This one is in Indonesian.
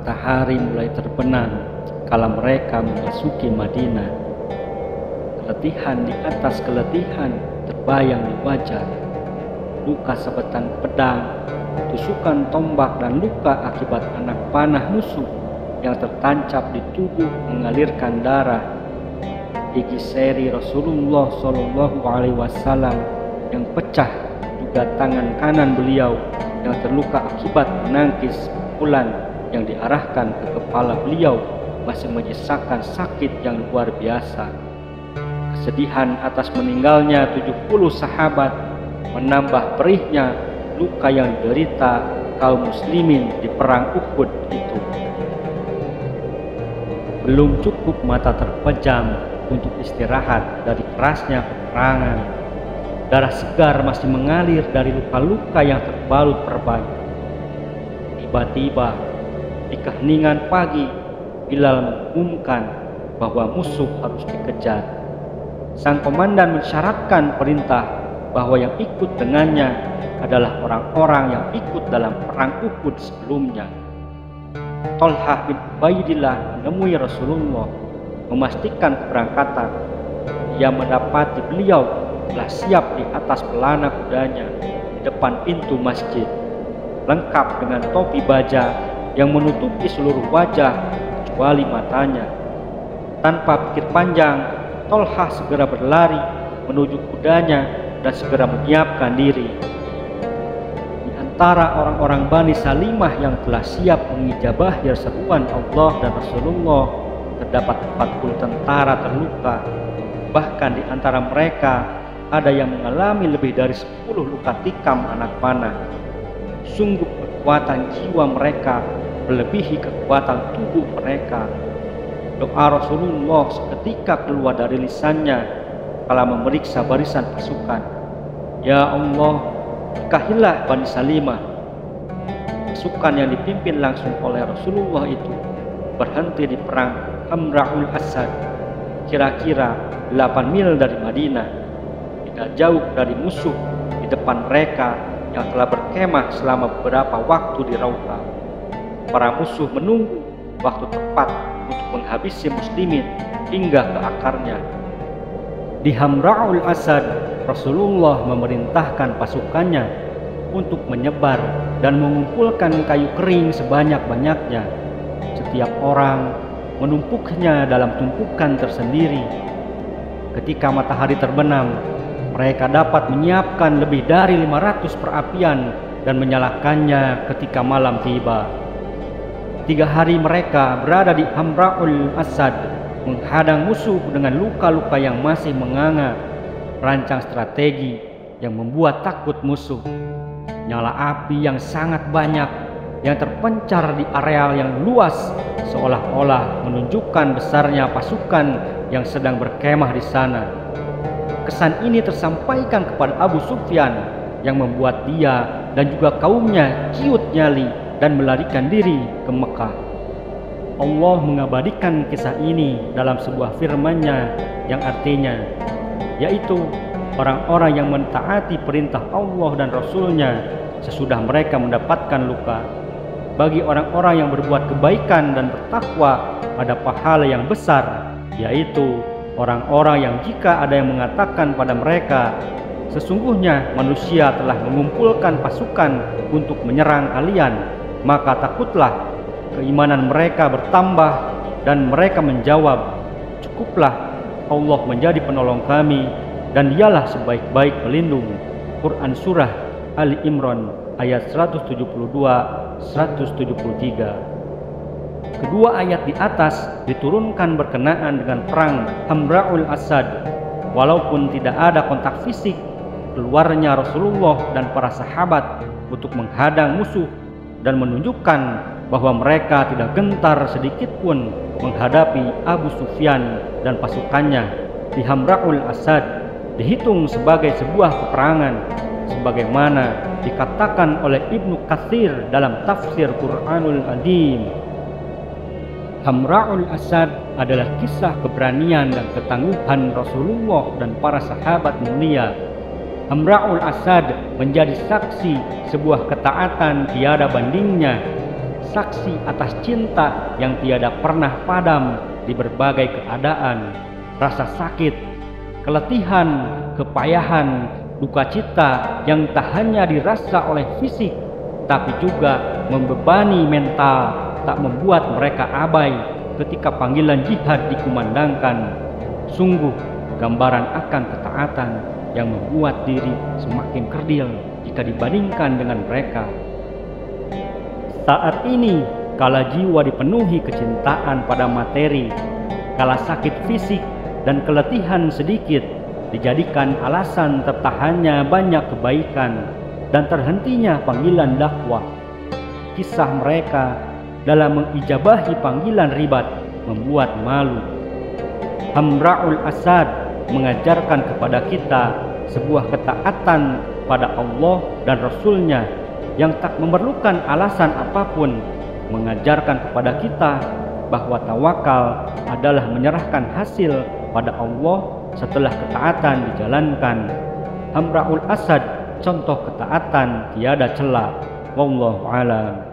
Matahari mulai terbenam kala mereka memasuki Madinah. Keletihan di atas keletihan terbayang di wajah. Luka sabetan pedang, tusukan tombak, dan luka akibat anak panah musuh yang tertancap di tubuh mengalirkan darah. Gigi seri Rasulullah SAW yang pecah, juga tangan kanan beliau yang terluka akibat menangkis pukulan yang diarahkan ke kepala beliau masih menyisakan sakit yang luar biasa. Kesedihan atas meninggalnya 70 sahabat menambah perihnya luka yang diderita kaum muslimin di perang Uhud itu. Belum cukup mata terpejam untuk istirahat dari kerasnya peperangan. Darah segar masih mengalir dari luka-luka yang terbalut perban. Tiba-tiba di keheningan pagi, Bilal mengumumkan bahwa musuh harus dikejar. Sang komandan mensyaratkan perintah bahwa yang ikut dengannya adalah orang-orang yang ikut dalam perang Uhud sebelumnya. Thalhah bin Ubaidillah menemui Rasulullah, memastikan keberangkatan. Ia mendapati beliau telah siap di atas pelana kudanya di depan pintu masjid, lengkap dengan topi baja yang menutupi seluruh wajah kecuali matanya. Tanpa pikir panjang, Thalhah segera berlari menuju kudanya dan segera menyiapkan diri. Di antara orang-orang Bani Salimah yang telah siap mengijabahi seruan Allah dan Rasulullah, terdapat 40 tentara terluka. Bahkan di antara mereka ada yang mengalami lebih dari 10 luka tikam anak panah. Sungguh kekuatan jiwa mereka melebihi kekuatan tubuh mereka. Doa Rasulullah seketika keluar dari lisannya kala memeriksa barisan pasukan. Ya Allah, berkahilah Bani Salimah. Pasukan yang dipimpin langsung oleh Rasulullah itu berhenti di perang Hamra'ul Asad, kira-kira 8 mil dari Madinah, tidak jauh dari musuh di depan mereka yang telah berkemah selama beberapa waktu di Rauha. Para musuh menunggu waktu tepat untuk menghabisi muslimin hingga ke akarnya. Di Hamra'ul Asad, Rasulullah memerintahkan pasukannya untuk menyebar dan mengumpulkan kayu kering sebanyak-banyaknya. Setiap orang menumpuknya dalam tumpukan tersendiri. Ketika matahari terbenam, mereka dapat menyiapkan lebih dari 500 perapian dan menyalakannya ketika malam tiba. 3 hari mereka berada di Hamra'ul Asad, menghadang musuh dengan luka-luka yang masih menganga, rancang strategi yang membuat takut musuh. Nyala api yang sangat banyak yang terpencar di areal yang luas seolah-olah menunjukkan besarnya pasukan yang sedang berkemah di sana. Kesan ini tersampaikan kepada Abu Sufyan yang membuat dia dan juga kaumnya ciut nyali dan melarikan diri ke Mekah. Allah mengabadikan kisah ini dalam sebuah firman-Nya yang artinya, yaitu orang-orang yang mentaati perintah Allah dan Rasul-Nya sesudah mereka mendapatkan luka. Bagi orang-orang yang berbuat kebaikan dan bertakwa ada pahala yang besar, yaitu orang-orang yang jika ada yang mengatakan pada mereka, sesungguhnya manusia telah mengumpulkan pasukan untuk menyerang kalian, maka takutlah, keimanan mereka bertambah dan mereka menjawab, cukuplah Allah menjadi penolong kami dan dialah sebaik-baik pelindung. Quran Surah Ali Imran ayat 172-173. Kedua ayat di atas diturunkan berkenaan dengan perang Hamra'ul Asad. Walaupun tidak ada kontak fisik, keluarnya Rasulullah dan para sahabat untuk menghadang musuh dan menunjukkan bahwa mereka tidak gentar sedikit pun menghadapi Abu Sufyan dan pasukannya di Hamra'ul Asad dihitung sebagai sebuah peperangan, sebagaimana dikatakan oleh Ibnu Katsir dalam tafsir Quranul Azim. Hamra'ul Asad adalah kisah keberanian dan ketangguhan Rasulullah dan para sahabat mulia. Hamra'ul Asad menjadi saksi sebuah ketaatan tiada bandingnya. saksi atas cinta yang tiada pernah padam di berbagai keadaan, rasa sakit, keletihan, kepayahan, duka cita yang tak hanya dirasa oleh fisik, tapi juga membebani mental, tak membuat mereka abai ketika panggilan jihad dikumandangkan. Sungguh gambaran akan ketaatan yang membuat diri semakin kerdil jika dibandingkan dengan mereka. Saat ini, kala jiwa dipenuhi kecintaan pada materi, kala sakit fisik dan keletihan sedikit dijadikan alasan tertahannya banyak kebaikan dan terhentinya panggilan dakwah. Kisah mereka dalam mengijabahi panggilan ribat membuat malu. Hamra'ul Asad mengajarkan kepada kita sebuah ketaatan pada Allah dan Rasul-Nya yang tak memerlukan alasan apapun, mengajarkan kepada kita bahwa tawakal adalah menyerahkan hasil pada Allah setelah ketaatan dijalankan. Hamra'ul Asad contoh ketaatan tiada cela. Wallahu a'lam.